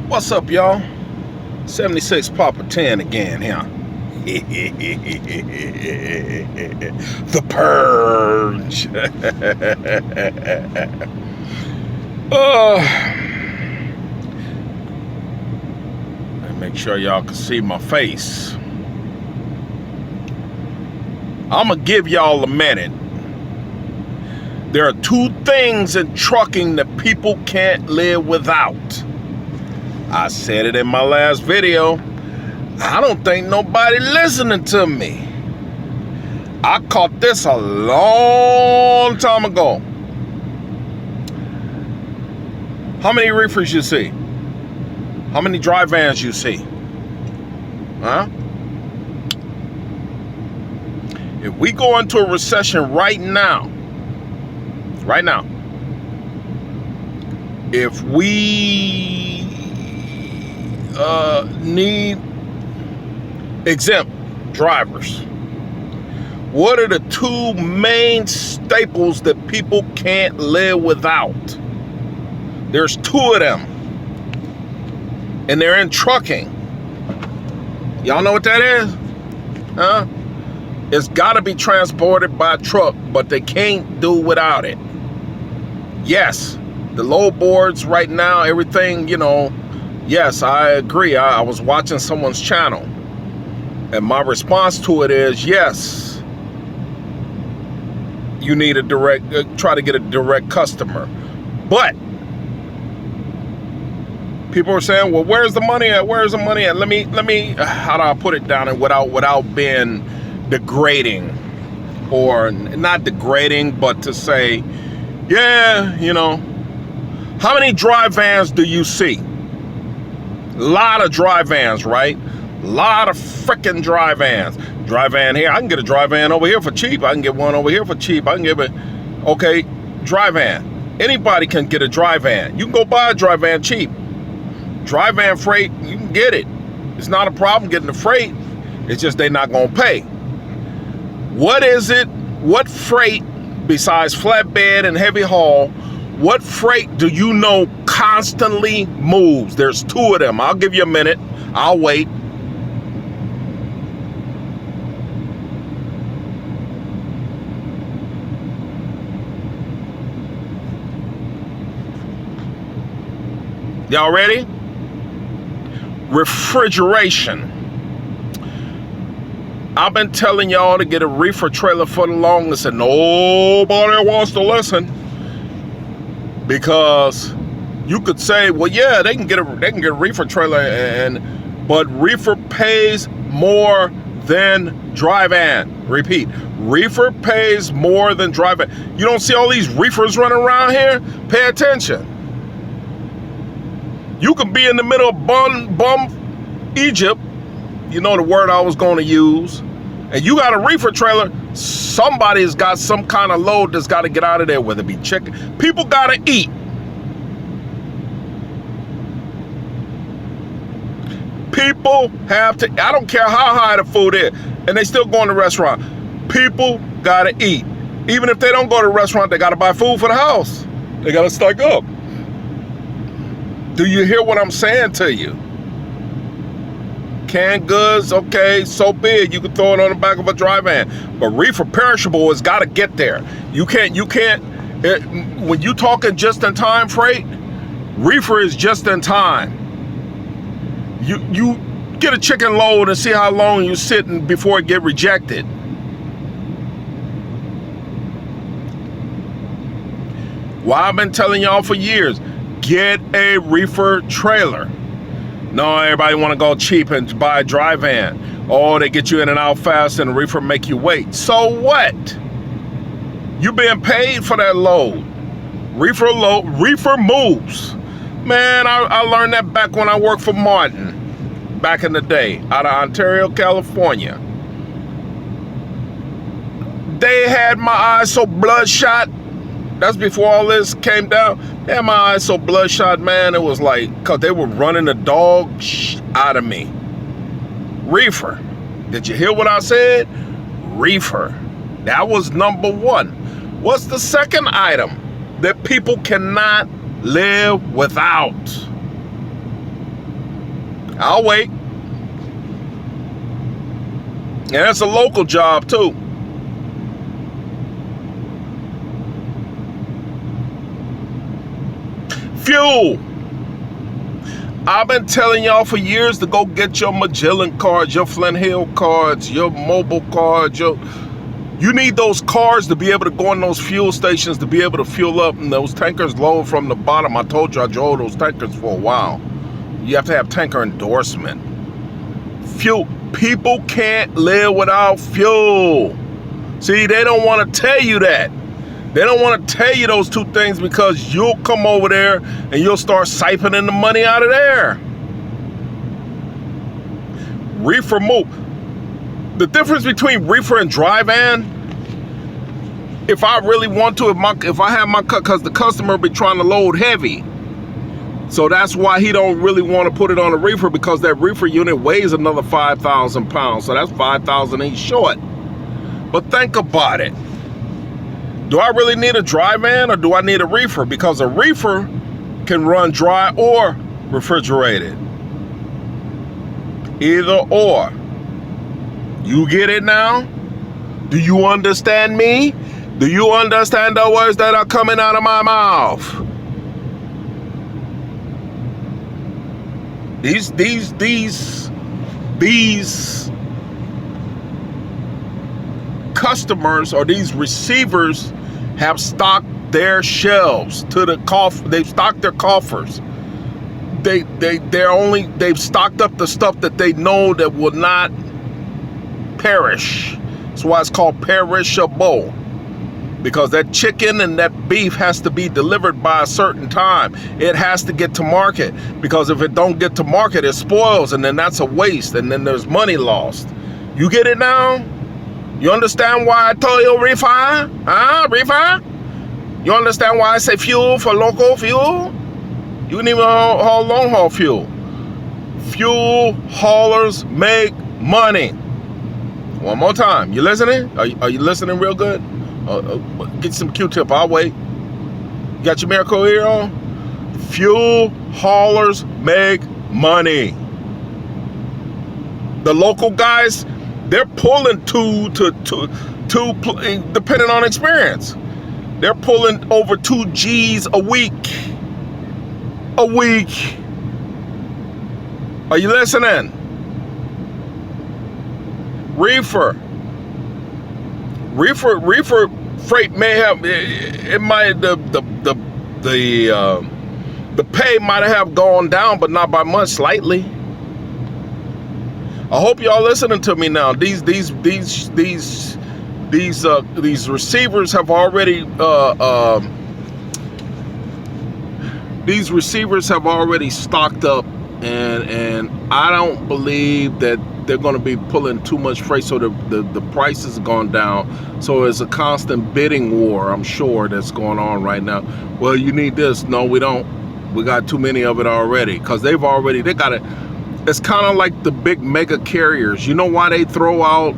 What's up, y'all? 76 Papa 10 again here. The Purge. Make sure y'all can see my face. I'm gonna give y'all a minute. There are two things in trucking that people can't live without. I said it in my last video. I don't think nobody listening to me. I caught this a long time ago. How many reefers you see? How many dry vans you see? Huh? If we go into a recession right now, if we need exempt drivers, what are the two main staples that people can't live without? There's two of them, and they're in trucking. Y'all know what that is? Huh? It's got to be transported by truck, but they can't do without it. Yes, the low boards right now, everything, yes, I agree. I was watching someone's channel, and my response to it is, yes, you need a try to get a direct customer. But people are saying, well, where's the money at? Where's the money at? Let me, how do I put it down and without being degrading, or not degrading, but to say, yeah, how many dry vans do you see? A lot of dry vans, right? A lot of freaking dry vans. Dry van here, I can get a dry van over here for cheap. I can get one over here for cheap. I can give it, okay, dry van. Anybody can get a dry van. You can go buy a dry van cheap. Dry van freight, you can get it. It's not a problem getting the freight. It's just they're not gonna pay. What is it? What freight, besides flatbed and heavy haul, what freight do you know constantly moves? There's two of them. I'll give you a minute. I'll wait. Y'all ready? Refrigeration. I've been telling y'all to get a reefer trailer for the longest, and nobody wants to listen. Because you could say, well, yeah, they can get a reefer trailer, but reefer pays more than dry van. Repeat, reefer pays more than dry van. You don't see all these reefers running around here? Pay attention. You could be in the middle of bum Egypt, you know the word I was going to use, and you got a reefer trailer. Somebody's got some kind of load that's got to get out of there, whether it be chicken. People got to eat. People have to, I don't care how high the food is, and they still go in the restaurant. People got to eat. Even if they don't go to the restaurant, they got to buy food for the house. They got to stock up. Do you hear what I'm saying to you? Canned goods, okay, so big, you can throw it on the back of a dry van. But reefer perishable has got to get there. You can't, when you talking just-in-time freight, reefer is just in time. You get a chicken load and see how long you sitting before it get rejected. Well, I've been telling y'all for years, get a reefer trailer. No, everybody want to go cheap and buy a dry van. Oh, they get you in and out fast, and the reefer make you wait. So what? You being paid for that load. Reefer moves. Man, I learned that back when I worked for Martin, back in the day, out of Ontario, California. They had my eyes so bloodshot. That's before all this came down. They had my eyes so bloodshot, man. It was like, cause they were running the dog out of me. Reefer. Did you hear what I said? Reefer. That was number one. What's the second item that people cannot live without? I'll wait. And that's a local job too. Fuel. I've been telling y'all for years to go get your Magellan cards, your Flint Hill cards, your mobile cards. You need those cards to be able to go in those fuel stations to be able to fuel up, and those tankers load from the bottom. I told you I drove those tankers for a while. You have to have tanker endorsement. Fuel. People can't live without fuel. See, they don't want to tell you that. They don't want to tell you those two things because you'll come over there and you'll start siphoning the money out of there. Reefer move. The difference between reefer and dry van, if I really want to, if I have my cut, because the customer be trying to load heavy. So that's why he don't really want to put it on a reefer, because that reefer unit weighs another 5,000 pounds. So that's 5,000 he's short. But think about it. Do I really need a dry van or do I need a reefer? Because a reefer can run dry or refrigerated. Either or. You get it now? Do you understand me? Do you understand the words that are coming out of my mouth? These customers or these receivers have stocked their shelves to the coffer. They've stocked their coffers. They've stocked up the stuff that they know that will not perish. That's why it's called perishable. Because that chicken and that beef has to be delivered by a certain time. It has to get to market. Because if it don't get to market, it spoils, and then that's a waste, and then there's money lost. You get it now? You understand why I told you reefer? Huh? Reefer? You understand why I say fuel for local fuel? You can even haul long haul fuel. Fuel haulers make money. One more time. You listening? Are you listening real good? Get some Q-tip. I'll wait. Got your miracle here on? Fuel haulers make money. The local guys, they're pulling two, depending on experience. They're pulling over 2 G's a week. A week. Are you listening? Reefer freight may have, it might, the pay might have gone down, but not by much, slightly. I hope y'all listening to me now. These receivers have already stocked up, and I don't believe that they're going to be pulling too much freight, so the price has gone down. So it's a constant bidding war, I'm sure, that's going on right now. Well, you need this. No, we don't. We got too many of it already, because they got it. It's kind of like the big mega carriers. You know why they throw out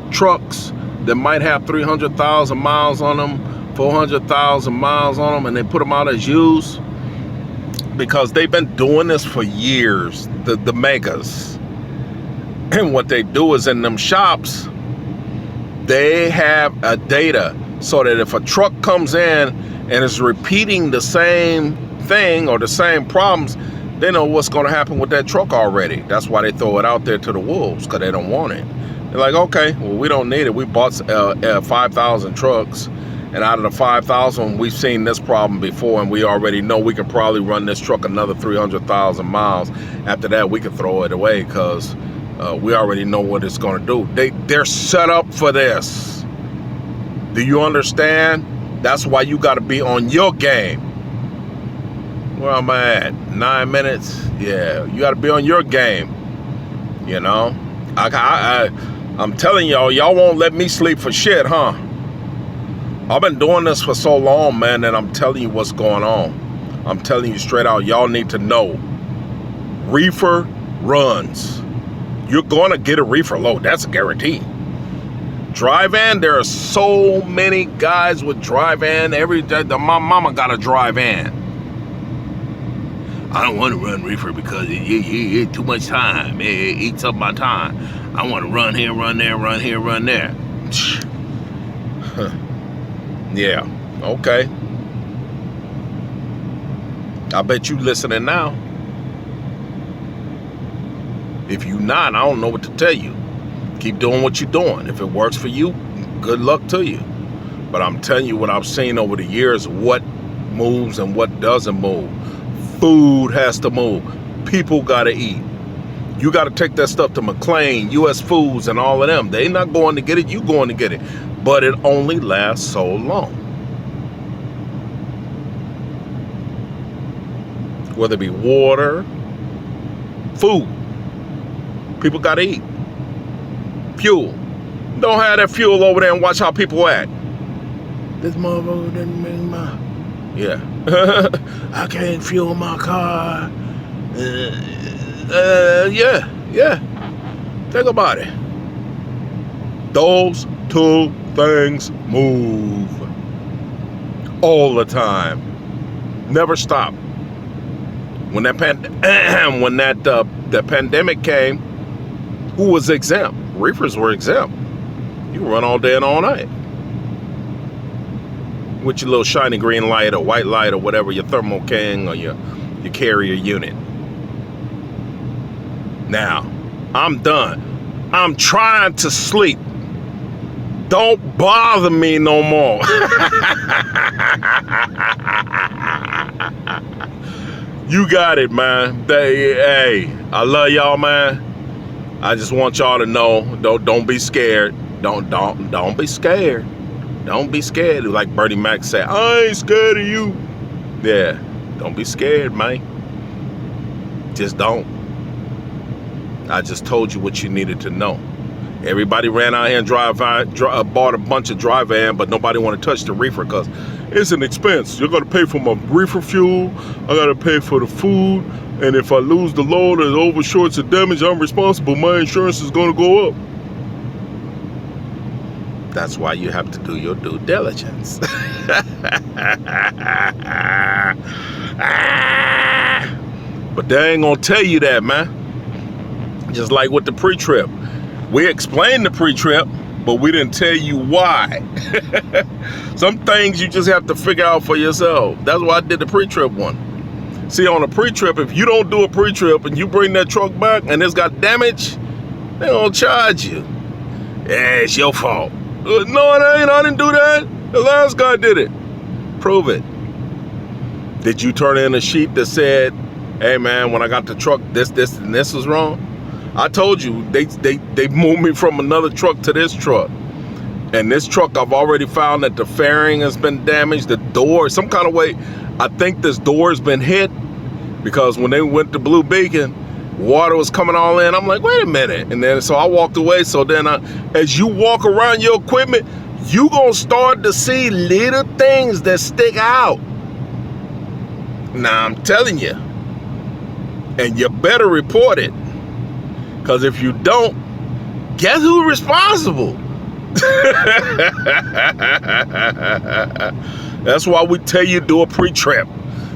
trucks that might have 300,000 miles on them, 400,000 miles on them, and they put them out as used? Because they've been doing this for years, the megas. And what they do is, in them shops, they have a data so that if a truck comes in and is repeating the same thing or the same problems, they know what's going to happen with that truck already. That's why they throw it out there to the wolves, because they don't want it. They're like, okay, well, we don't need it. We bought 5,000 trucks, and out of the 5,000, we've seen this problem before, and we already know we can probably run this truck another 300,000 miles. After that, we can throw it away, because we already know what it's going to do. They're set up for this. Do you understand? That's why you got to be on your game. Where am I at? 9 minutes? Yeah, you got to be on your game. You know? I'm telling y'all won't let me sleep for shit, huh? I've been doing this for so long, man, and I'm telling you what's going on. I'm telling you straight out, y'all need to know. Reefer runs. You're going to get a reefer load. That's a guarantee. Dry van, there are so many guys with dry van. My mama got a dry van. I don't want to run reefer because it too much time. It eats up my time. I want to run here, run there, run here, run there. Yeah, okay. I bet you listening now. If you not, I don't know what to tell you. Keep doing what you're doing. If it works for you, good luck to you. But I'm telling you what I've seen over the years, what moves and what doesn't move. Food has to move. People got to eat. You got to take that stuff to McLean, U.S. Foods, and all of them. They not going to get it. You going to get it. But it only lasts so long. Whether it be water, food. People got to eat. Fuel. Don't have that fuel over there and watch how people act. This motherfucker didn't make my... Yeah. I can't fuel my car. Yeah. Think about it. Those two things move all the time. Never stop. When that the pandemic came, who was exempt? Reefers were exempt. You run all day and all night with your little shiny green light or white light or whatever, your Thermo King or your carrier unit. Now, I'm done. I'm trying to sleep. Don't bother me no more. You got it, man. Hey, I love y'all, man. I just want y'all to know, don't be scared. Don't be scared. Don't be scared. Like Bernie Mac said, I ain't scared of you. Yeah, don't be scared, man. Just don't. I just told you what you needed to know. Everybody ran out here and bought a bunch of dry van, but nobody want to touch the reefer because it's an expense. You're going to pay for my reefer fuel. I got to pay for the food. And if I lose the load or over shorts of damage, I'm responsible. My insurance is going to go up. That's why you have to do your due diligence. But they ain't going to tell you that, man. Just like with the pre-trip. We explained the pre-trip, but we didn't tell you why. Some things you just have to figure out for yourself. That's why I did the pre-trip one. See, on a pre-trip, if you don't do a pre-trip and you bring that truck back and it's got damage, they don't charge you. Yeah, it's your fault. No, it ain't. I didn't do that. The last guy did it. Prove it. Did you turn in a sheet that said, hey, man, when I got the truck, this, and this was wrong? I told you, they moved me from another truck to this truck. And this truck, I've already found that the fairing has been damaged. The door, some kind of way, I think this door has been hit. Because when they went to Blue Beacon, water was coming all in. I'm like, wait a minute. And then so I walked away. So then as you walk around your equipment, you gonna start to see little things that stick out. Now I'm telling you. And you better report it. Because if you don't, guess who's responsible? That's why we tell you do a pre-trip.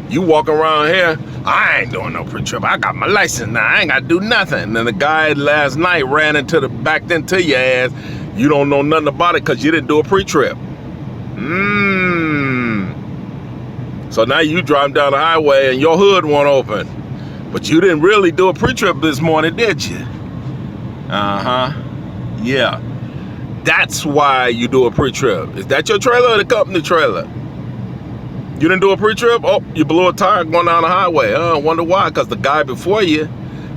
You walk around here, I ain't doing no pre-trip. I got my license now. I ain't got to do nothing. And then the guy last night backed into your ass. You don't know nothing about it because you didn't do a pre-trip. So now you driving down the highway and your hood won't open. But you didn't really do a pre-trip this morning, did you? Yeah. That's why you do a pre-trip. Is that your trailer or the company trailer? You didn't do a pre-trip? Oh, you blew a tire going down the highway. I wonder why. Because the guy before you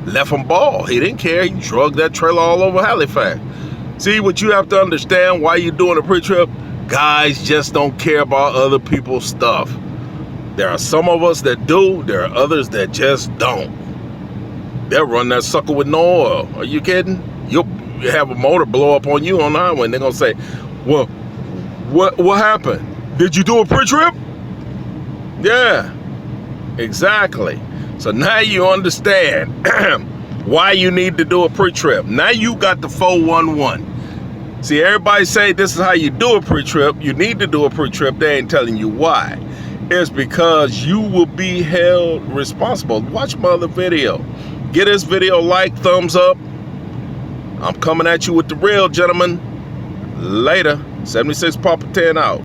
left him bald. He didn't care. He drugged that trailer all over Halifax. See, what you have to understand why you're doing a pre-trip? Guys just don't care about other people's stuff. There are some of us that do. There are others that just don't. They'll run that sucker with no oil. Are you kidding? You'll have a motor blow up on you on the highway and they're going to say, well, what happened? Did you do a pre-trip? Yeah, exactly. So now you understand why you need to do a pre-trip. Now you got the 411. See, everybody say this is how you do a pre-trip. You need to do a pre-trip. They ain't telling you why. It's because you will be held responsible. Watch my other video. Get this video like, thumbs up. I'm coming at you with the real, gentlemen. Later. 76 Papa 10 out.